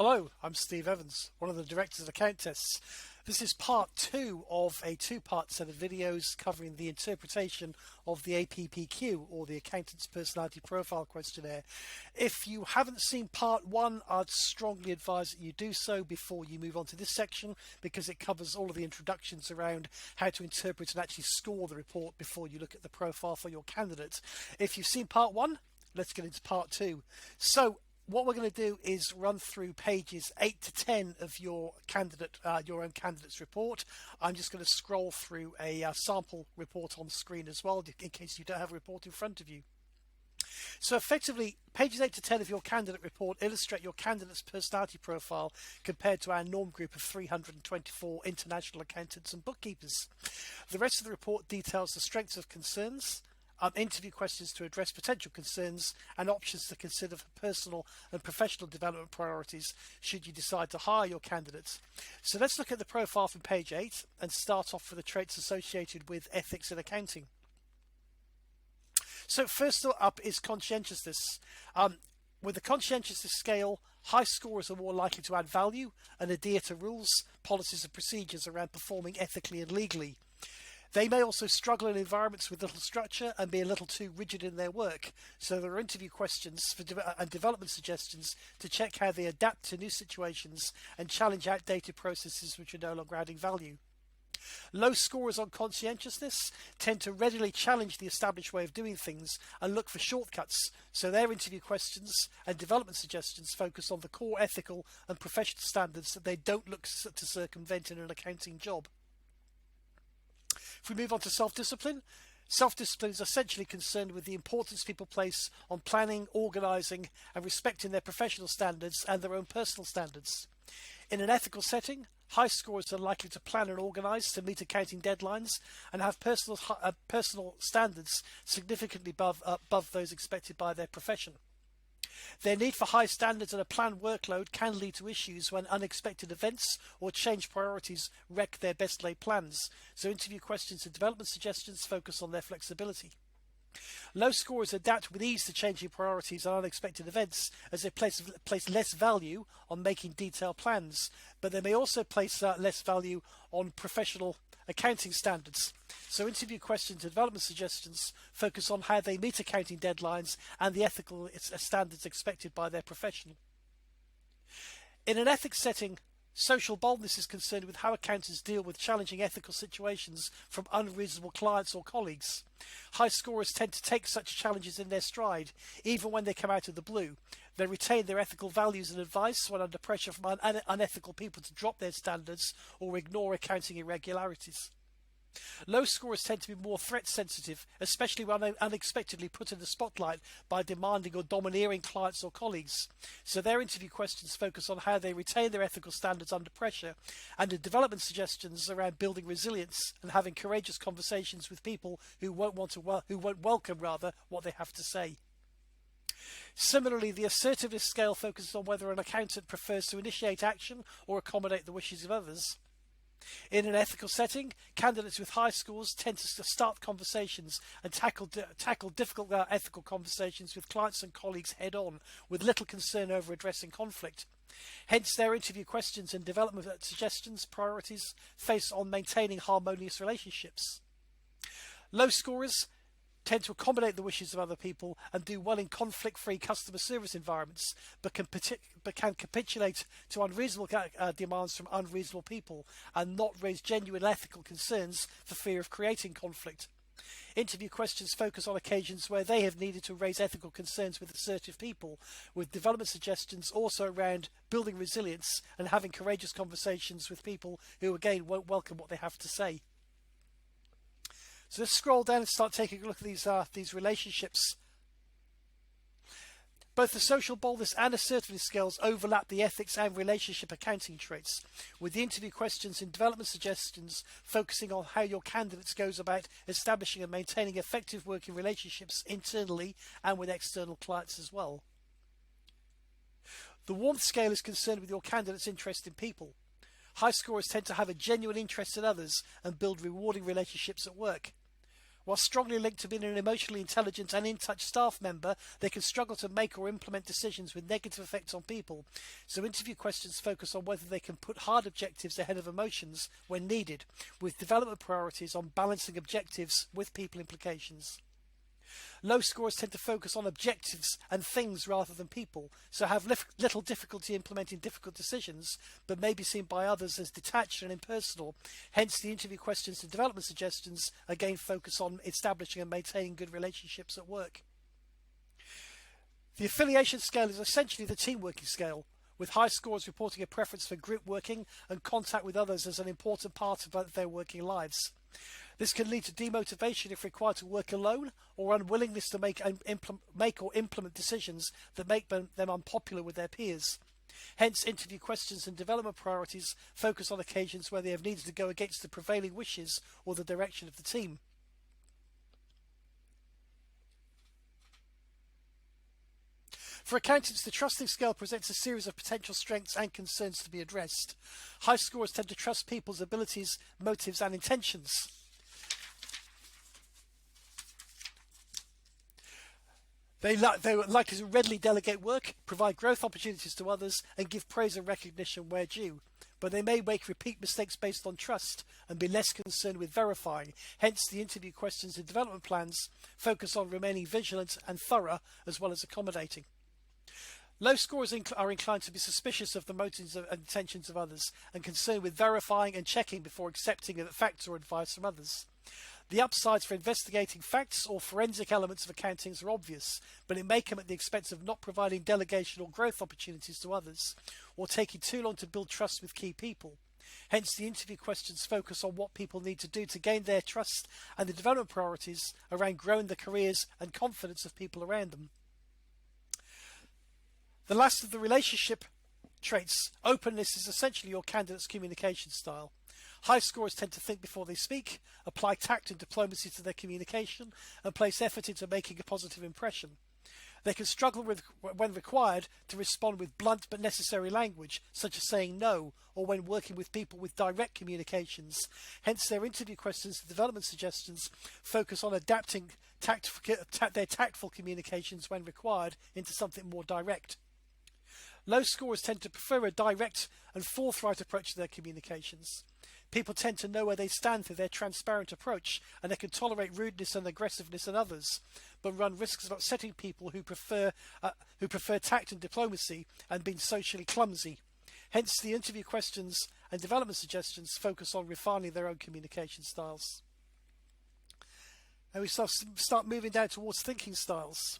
Hello, I'm Steve Evans, one of the directors of Accountests. This is part 2 of a two-part set of videos covering the interpretation of the APPQ, or the Accountant's Personality Profile Questionnaire. If you haven't seen part 1, I'd strongly advise that you do so before you move on to this section, because it covers all of the introductions around how to interpret and actually score the report before you look at the profile for your candidate. If you've seen part 1, let's get into part 2. So, what we're going to do is run through pages 8 to 10 of your own candidate's report. I'm just going to scroll through a sample report on the screen as well, in case you don't have a report in front of you. So effectively, pages 8 to 10 of your candidate report illustrate your candidate's personality profile compared to our norm group of 324 international accountants and bookkeepers. The rest of the report details the strengths of concerns, interview questions to address potential concerns, and options to consider for personal and professional development priorities should you decide to hire your candidates. So let's look at the profile from page 8 and start off with the traits associated with ethics in accounting. So first up is conscientiousness. With the conscientiousness scale, high scorers are more likely to add value and adhere to rules, policies and procedures around performing ethically and legally. They may also struggle in environments with little structure and be a little too rigid in their work, so there are interview questions and development suggestions to check how they adapt to new situations and challenge outdated processes which are no longer adding value. Low scorers on conscientiousness tend to readily challenge the established way of doing things and look for shortcuts, so their interview questions and development suggestions focus on the core ethical and professional standards that they don't look to circumvent in an accounting job. If we move on to self-discipline, self-discipline is essentially concerned with the importance people place on planning, organising and respecting their professional standards and their own personal standards. In an ethical setting, high scorers are likely to plan and organise to meet accounting deadlines and have personal standards significantly above those expected by their profession. Their need for high standards and a planned workload can lead to issues when unexpected events or changed priorities wreck their best laid plans, so interview questions and development suggestions focus on their flexibility. Low scorers adapt with ease to changing priorities and unexpected events, as they place less value on making detailed plans, but they may also place less value on professional accounting standards. So interview questions and development suggestions focus on how they meet accounting deadlines and the ethical standards expected by their profession. In an ethics setting, social boldness is concerned with how accountants deal with challenging ethical situations from unreasonable clients or colleagues. High scorers tend to take such challenges in their stride, even when they come out of the blue. They retain their ethical values and advice when under pressure from unethical people to drop their standards or ignore accounting irregularities. Low scorers tend to be more threat sensitive, especially when unexpectedly put in the spotlight by demanding or domineering clients or colleagues. So their interview questions focus on how they retain their ethical standards under pressure, and the development suggestions around building resilience and having courageous conversations with people who won't welcome what they have to say. Similarly, the Assertiveness Scale focuses on whether an accountant prefers to initiate action or accommodate the wishes of others. In an ethical setting, candidates with high scores tend to start conversations and tackle difficult ethical conversations with clients and colleagues head-on, with little concern over addressing conflict. Hence, their interview questions and development suggestions priorities face on maintaining harmonious relationships. Low scorers tend to accommodate the wishes of other people and do well in conflict-free customer service environments, but can capitulate to unreasonable demands from unreasonable people and not raise genuine ethical concerns for fear of creating conflict. Interview questions focus on occasions where they have needed to raise ethical concerns with assertive people, with development suggestions also around building resilience and having courageous conversations with people who again won't welcome what they have to say. So let's scroll down and start taking a look at these relationships. Both the social boldness and assertiveness scales overlap the ethics and relationship accounting traits, with the interview questions and development suggestions focusing on how your candidates goes about establishing and maintaining effective working relationships internally and with external clients as well. The warmth scale is concerned with your candidate's interest in people. High scorers tend to have a genuine interest in others and build rewarding relationships at work, While strongly linked to being an emotionally intelligent and in-touch staff member, they can struggle to make or implement decisions with negative effects on people. So interview questions focus on whether they can put hard objectives ahead of emotions when needed, with development priorities on balancing objectives with people implications. Low scores tend to focus on objectives and things rather than people, so have little difficulty implementing difficult decisions, but may be seen by others as detached and impersonal. Hence, the interview questions and development suggestions again focus on establishing and maintaining good relationships at work. The affiliation scale is essentially the team working scale, with high scores reporting a preference for group working and contact with others as an important part of their working lives. This can lead to demotivation if required to work alone, or unwillingness to make or implement decisions that make them unpopular with their peers. Hence, interview questions and development priorities focus on occasions where they have needed to go against the prevailing wishes or the direction of the team. For accountants, the trusting scale presents a series of potential strengths and concerns to be addressed. High scores tend to trust people's abilities, motives, and intentions. They are likely to readily delegate work, provide growth opportunities to others, and give praise and recognition where due. But they may make repeat mistakes based on trust and be less concerned with verifying. Hence, the interview questions and development plans focus on remaining vigilant and thorough, as well as accommodating. Low scores are inclined to be suspicious of the motives and intentions of others, and concerned with verifying and checking before accepting facts or advice from others. The upsides for investigating facts or forensic elements of accountings are obvious, but it may come at the expense of not providing delegation or growth opportunities to others, or taking too long to build trust with key people. Hence, the interview questions focus on what people need to do to gain their trust, and the development priorities around growing the careers and confidence of people around them. The last of the relationship traits, openness, is essentially your candidate's communication style. High scorers tend to think before they speak, apply tact and diplomacy to their communication, and place effort into making a positive impression. They can struggle when required to respond with blunt but necessary language, such as saying no, or when working with people with direct communications. Hence, their interview questions and development suggestions focus on adapting their tactful communications when required into something more direct. Low scorers tend to prefer a direct and forthright approach to their communications. People tend to know where they stand through their transparent approach, and they can tolerate rudeness and aggressiveness in others, but run risks of upsetting people who prefer tact and diplomacy and being socially clumsy. Hence, the interview questions and development suggestions focus on refining their own communication styles. And we start moving down towards thinking styles.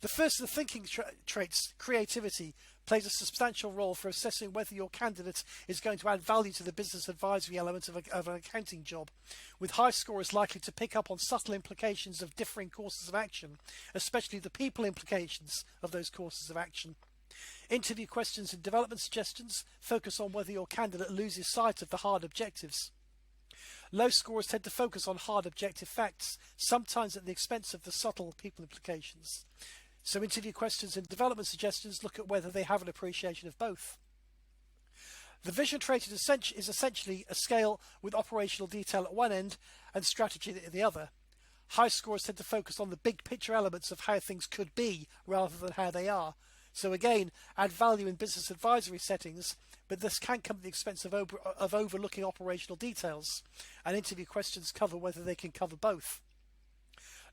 The first of the thinking traits, creativity, plays a substantial role for assessing whether your candidate is going to add value to the business advisory element of an accounting job, with high scorers likely to pick up on subtle implications of differing courses of action, especially the people implications of those courses of action. Interview questions and development suggestions focus on whether your candidate loses sight of the hard objectives. Low scorers tend to focus on hard objective facts, sometimes at the expense of the subtle people implications. So interview questions and development suggestions look at whether they have an appreciation of both. The vision trait is essentially a scale with operational detail at one end and strategy at the other. High scores tend to focus on the big picture elements of how things could be rather than how they are. So again, add value in business advisory settings, but this can come at the expense of overlooking operational details, and interview questions cover whether they can cover both.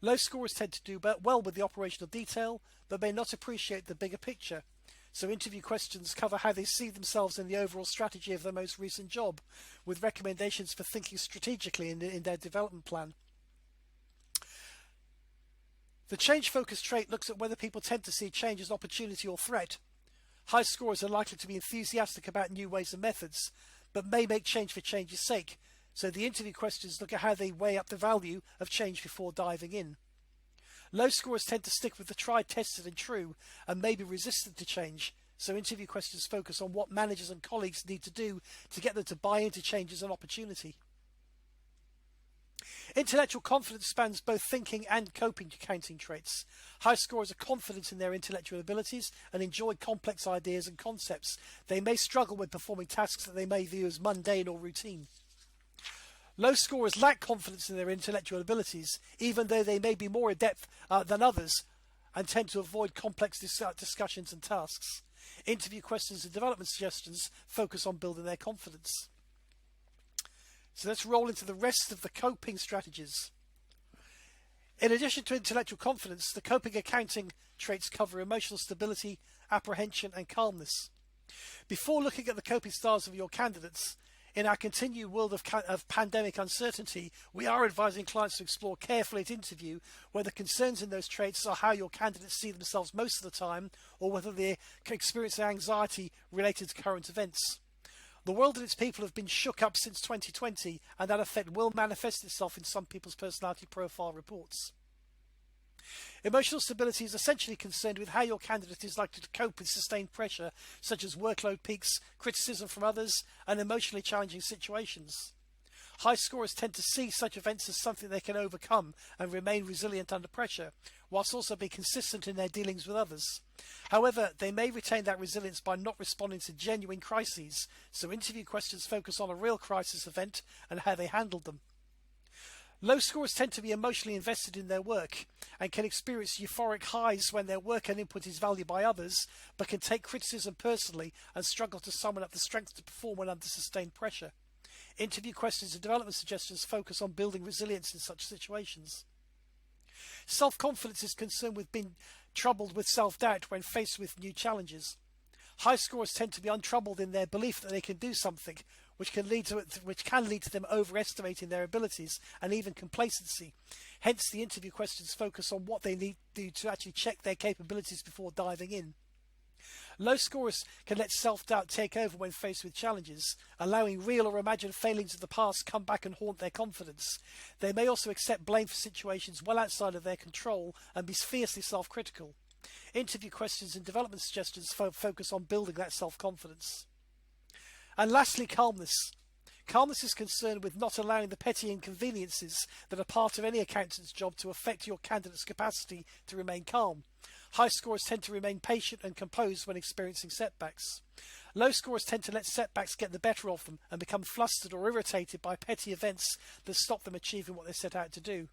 Low scorers tend to do well with the operational detail, but may not appreciate the bigger picture. So interview questions cover how they see themselves in the overall strategy of their most recent job, with recommendations for thinking strategically in their development plan. The change focus trait looks at whether people tend to see change as opportunity or threat. High scorers are likely to be enthusiastic about new ways and methods, but may make change for change's sake. So the interview questions look at how they weigh up the value of change before diving in. Low scorers tend to stick with the tried, tested and true, and may be resistant to change. So interview questions focus on what managers and colleagues need to do to get them to buy into change as an opportunity. Intellectual confidence spans both thinking and coping accounting traits. High scorers are confident in their intellectual abilities and enjoy complex ideas and concepts. They may struggle with performing tasks that they may view as mundane or routine. Low scorers lack confidence in their intellectual abilities, even though they may be more adept than others, and tend to avoid complex discussions and tasks. Interview questions and development suggestions focus on building their confidence. So let's roll into the rest of the coping strategies. In addition to intellectual confidence, the coping accounting traits cover emotional stability, apprehension, and calmness. Before looking at the coping styles of your candidates, in our continued world of pandemic uncertainty, we are advising clients to explore carefully at interview whether concerns in those traits are how your candidates see themselves most of the time, or whether they experience anxiety related to current events. The world and its people have been shook up since 2020, and that effect will manifest itself in some people's personality profile reports. Emotional stability is essentially concerned with how your candidate is likely to cope with sustained pressure, such as workload peaks, criticism from others, and emotionally challenging situations. High scorers tend to see such events as something they can overcome and remain resilient under pressure, whilst also being consistent in their dealings with others. However, they may retain that resilience by not responding to genuine crises, so interview questions focus on a real crisis event and how they handled them. Low scorers tend to be emotionally invested in their work and can experience euphoric highs when their work and input is valued by others, but can take criticism personally and struggle to summon up the strength to perform when under sustained pressure. Interview questions and development suggestions focus on building resilience in such situations. Self-confidence is concerned with being troubled with self-doubt when faced with new challenges. High scorers tend to be untroubled in their belief that they can do something, which can lead to them overestimating their abilities and even complacency. Hence, the interview questions focus on what they need to do to actually check their capabilities before diving in. Low scorers can let self-doubt take over when faced with challenges, allowing real or imagined failings of the past come back and haunt their confidence. They may also accept blame for situations well outside of their control and be fiercely self-critical. Interview questions and development suggestions focus on building that self-confidence. And lastly, calmness. Calmness is concerned with not allowing the petty inconveniences that are part of any accountant's job to affect your candidate's capacity to remain calm. High scorers tend to remain patient and composed when experiencing setbacks. Low scorers tend to let setbacks get the better of them and become flustered or irritated by petty events that stop them achieving what they set out to do.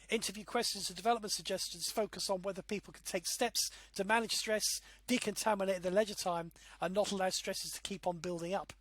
Interview questions and development suggestions focus on whether people can take steps to manage stress, decontaminate their leisure time, and not allow stresses to keep on building up.